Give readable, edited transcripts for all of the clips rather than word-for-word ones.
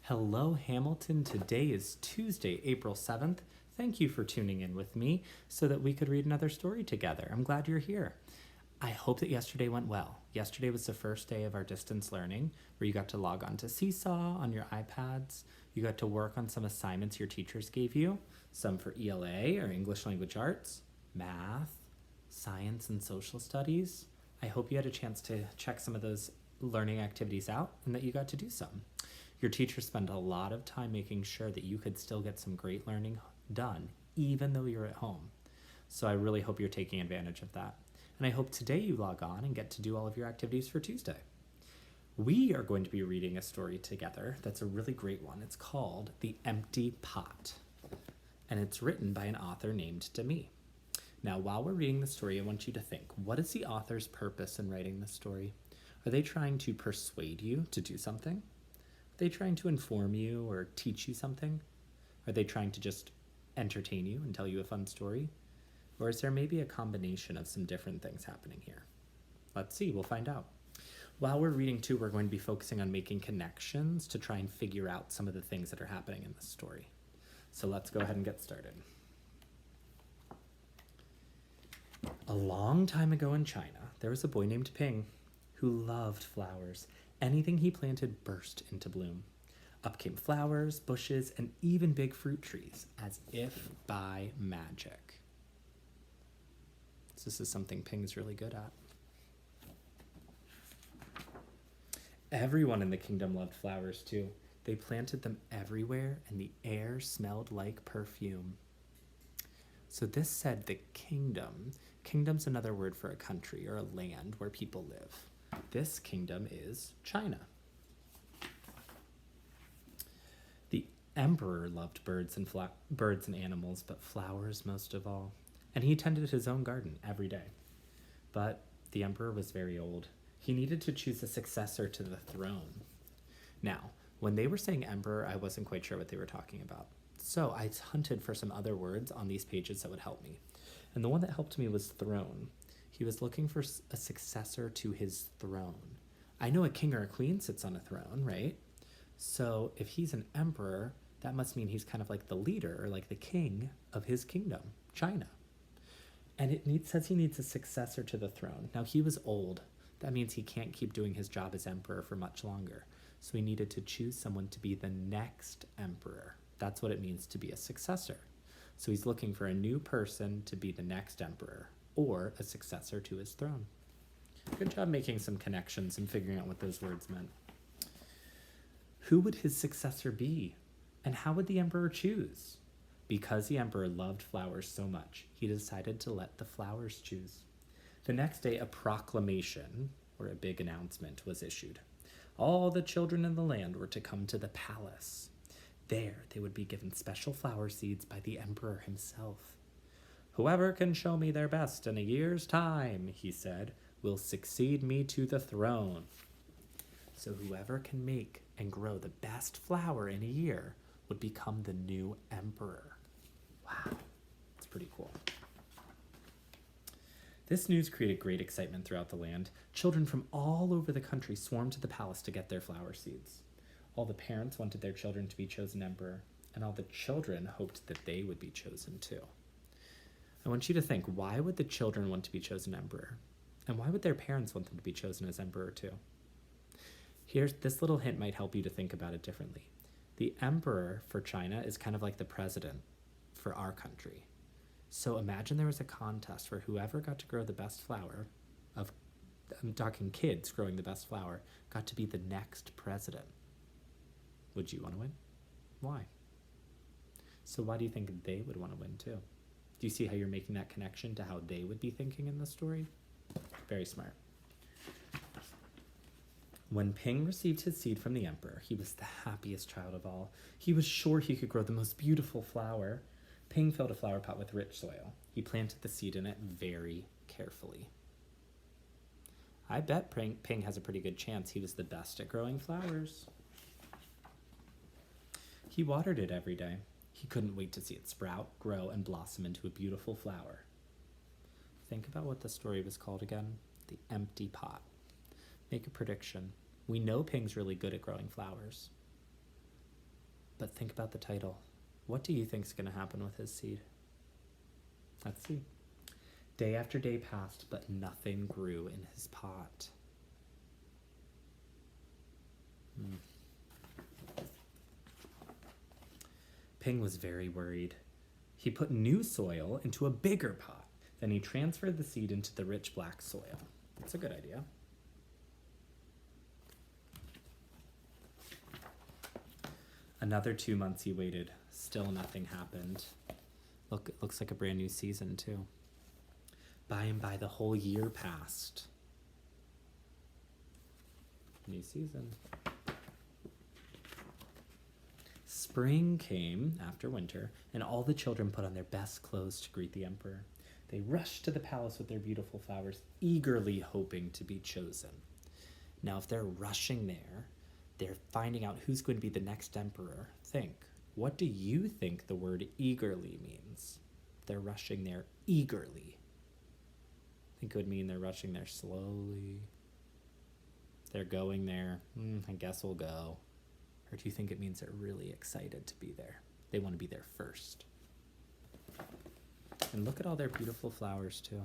Hello, Hamilton. Today is Tuesday, April 7th. Thank you for tuning in with me so that we could read another story together. I'm glad you're here. I hope that yesterday went well. Yesterday was the first day of our distance learning where you got to log on to Seesaw on your iPads. You got to work on some assignments your teachers gave you, some for ELA or English Language Arts, math, science, and social studies. I hope you had a chance to check some of those learning activities out and that you got to do some. Your teachers spent a lot of time making sure that you could still get some great learning done, even though you're at home. So I really hope you're taking advantage of that. And I hope today you log on and get to do all of your activities for Tuesday. We are going to be reading a story together that's a really great one. It's called The Empty Pot, and it's written by an author named Demi. Now, while we're reading the story, I want you to think, what is the author's purpose in writing this story? Are they trying to persuade you to do something? Are they trying to inform you or teach you something? Are they trying to just entertain you and tell you a fun story? Or is there maybe a combination of some different things happening here? Let's see, we'll find out. While we're reading too, we're going to be focusing on making connections to try and figure out some of the things that are happening in this story. So let's go ahead and get started. A long time ago in China, there was a boy named Ping who loved flowers. Anything he planted burst into bloom. Up came flowers, bushes, and even big fruit trees, as if by magic. So this is something Ping's really good at. Everyone in the kingdom loved flowers too. They planted them everywhere, and the air smelled like perfume. So this said the kingdom. Kingdom's another word for a country or a land where people live. This kingdom is China. The emperor loved birds and animals, but flowers most of all. And he tended his own garden every day. But the emperor was very old. He needed to choose a successor to the throne. Now, when they were saying emperor, I wasn't quite sure what they were talking about. So I hunted for some other words on these pages that would help me. And the one that helped me was throne. He was looking for a successor to his throne. I know a king or a queen sits on a throne, right? So if he's an emperor, that must mean he's kind of like the leader or like the king of his kingdom, China. And says he needs a successor to the throne. Now, he was old. That means he can't keep doing his job as emperor for much longer. So he needed to choose someone to be the next emperor. That's what it means to be a successor. So he's looking for a new person to be the next emperor or a successor to his throne. Good job making some connections and figuring out what those words meant. Who would his successor be? And how would the emperor choose? Because the emperor loved flowers so much, he decided to let the flowers choose. The next day, a proclamation, or a big announcement, was issued. All the children in the land were to come to the palace. There, they would be given special flower seeds by the emperor himself. Whoever can show me their best in a year's time, he said, will succeed me to the throne. So whoever can make and grow the best flower in a year would become the new emperor. Wow, that's pretty cool. This news created great excitement throughout the land. Children from all over the country swarmed to the palace to get their flower seeds. All the parents wanted their children to be chosen emperor, and all the children hoped that they would be chosen too. I want you to think, why would the children want to be chosen emperor? And why would their parents want them to be chosen as emperor too? This little hint might help you to think about it differently. The emperor for China is kind of like the president for our country. So imagine there was a contest where whoever got to grow the best flower, I'm talking kids growing the best flower, got to be the next president. Would you want to win? Why? So why do you think they would want to win too? Do you see how you're making that connection to how they would be thinking in this story? Very smart. When Ping received his seed from the emperor, he was the happiest child of all. He was sure he could grow the most beautiful flower. Ping filled a flower pot with rich soil. He planted the seed in it very carefully. I bet Ping has a pretty good chance he was the best at growing flowers. He watered it every day. He couldn't wait to see it sprout, grow, and blossom into a beautiful flower. Think about what the story was called again. The Empty Pot. Make a prediction. We know Ping's really good at growing flowers. think about the title. What do you think is going to happen with his seed? Let's see. Day after day passed, but nothing grew in his pot. Ping was very worried. He put new soil into a bigger pot. Then he transferred the seed into the rich black soil. That's a good idea. Another 2 months he waited. Still nothing happened. Look, it looks like a brand new season too. By and by, the whole year passed. New season. Spring came after winter, and all the children put on their best clothes to greet the emperor. They rushed to the palace with their beautiful flowers, eagerly hoping to be chosen. Now, if they're rushing there, they're finding out who's going to be the next emperor. Think, what do you think the word eagerly means? They're rushing there eagerly. I think it would mean they're rushing there slowly. They're going there, I guess we'll go. Or do you think it means they're really excited to be there? They want to be there first. And look at all their beautiful flowers too.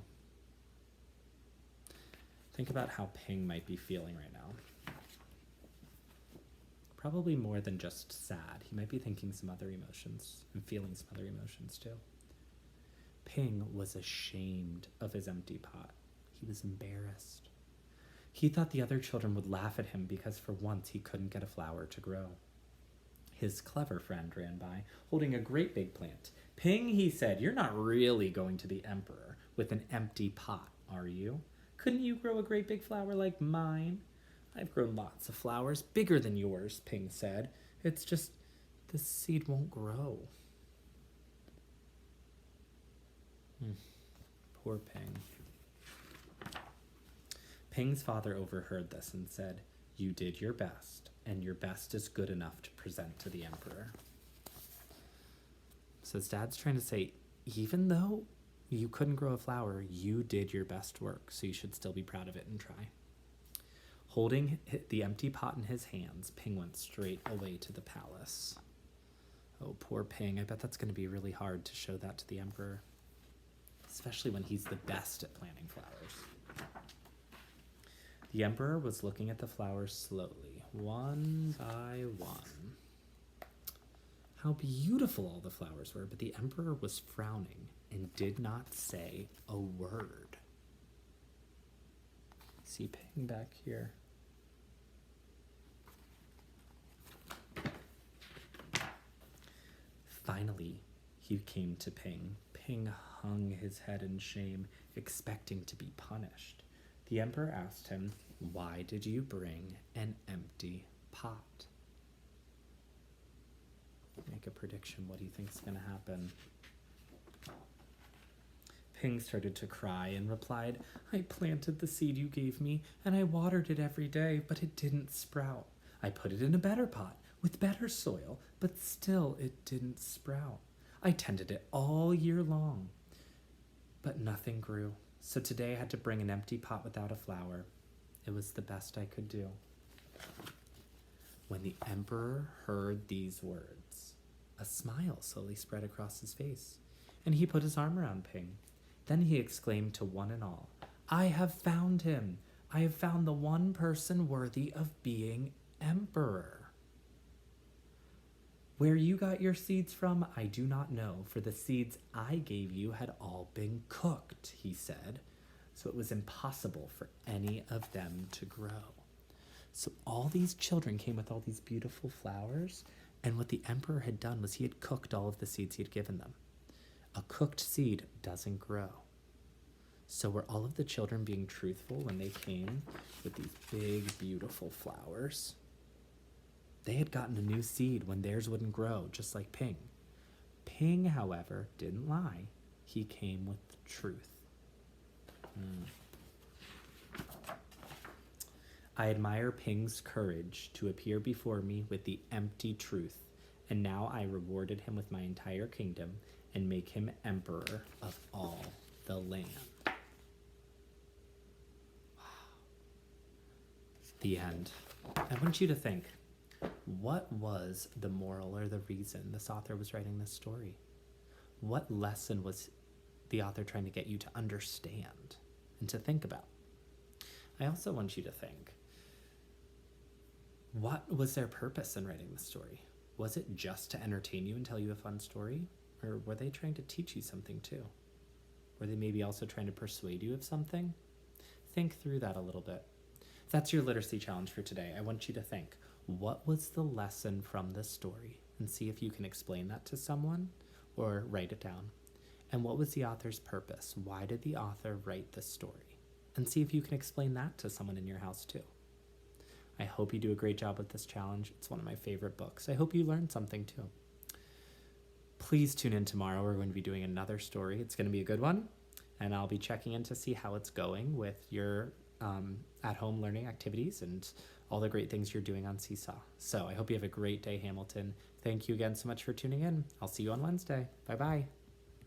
Think about how Ping might be feeling right now. Probably more than just sad. He might be thinking some other emotions and feeling some other emotions too. Ping was ashamed of his empty pot. He was embarrassed. He thought the other children would laugh at him because for once he couldn't get a flower to grow. His clever friend ran by, holding a great big plant. Ping, he said, you're not really going to the emperor with an empty pot, are you? Couldn't you grow a great big flower like mine? I've grown lots of flowers, bigger than yours, Ping said. It's just, the seed won't grow. Poor Ping. Ping's father overheard this and said, you did your best, and your best is good enough to present to the emperor. So his dad's trying to say, even though you couldn't grow a flower, you did your best work, so you should still be proud of it and try. Holding the empty pot in his hands, Ping went straight away to the palace. Oh, poor Ping. I bet that's going to be really hard to show that to the emperor, especially when he's the best at planting flowers. The emperor was looking at the flowers slowly, one by one. How beautiful all the flowers were, but the emperor was frowning and did not say a word. See Ping back here. Finally, he came to Ping. Ping hung his head in shame, expecting to be punished. The emperor asked him, why did you bring an empty pot? Make a prediction. What do you think is going to happen? Ping started to cry and replied, I planted the seed you gave me, and I watered it every day, but it didn't sprout. I put it in a better pot with better soil, but still it didn't sprout. I tended it all year long, but nothing grew. So today I had to bring an empty pot without a flower. It was the best I could do. When the emperor heard these words, a smile slowly spread across his face, and he put his arm around Ping. Then he exclaimed to one and all, I have found him. I have found the one person worthy of being emperor. Where you got your seeds from, I do not know, for the seeds I gave you had all been cooked, he said, so it was impossible for any of them to grow. So all these children came with all these beautiful flowers, and what the emperor had done was he had cooked all of the seeds he had given them. A cooked seed doesn't grow. So were all of the children being truthful when they came with these big, beautiful flowers? They had gotten a new seed when theirs wouldn't grow, just like Ping. Ping, however, didn't lie. He came with the truth. I admire Ping's courage to appear before me with the empty truth, and now I rewarded him with my entire kingdom and make him emperor of all the land. Wow. The end. I want you to think, What was the moral or the reason this author was writing this story? What lesson was the author trying to get you to understand and to think about? I also want you to think, what was their purpose in writing this story? Was it just to entertain you and tell you a fun story? Or were they trying to teach you something too? Were they maybe also trying to persuade you of something? Think through that a little bit. That's your literacy challenge for today. I want you to think, what was the lesson from this story? And see if you can explain that to someone or write it down. And what was the author's purpose? Why did the author write this story? And see if you can explain that to someone in your house too. I hope you do a great job with this challenge. It's one of my favorite books. I hope you learned something too. Please tune in tomorrow. We're going to be doing another story. It's going to be a good one. And I'll be checking in to see how it's going with your at-home learning activities and all the great things you're doing on Seesaw. So I hope you have a great day, Hamilton. Thank you again so much for tuning in. I'll see you on Wednesday. Bye-bye.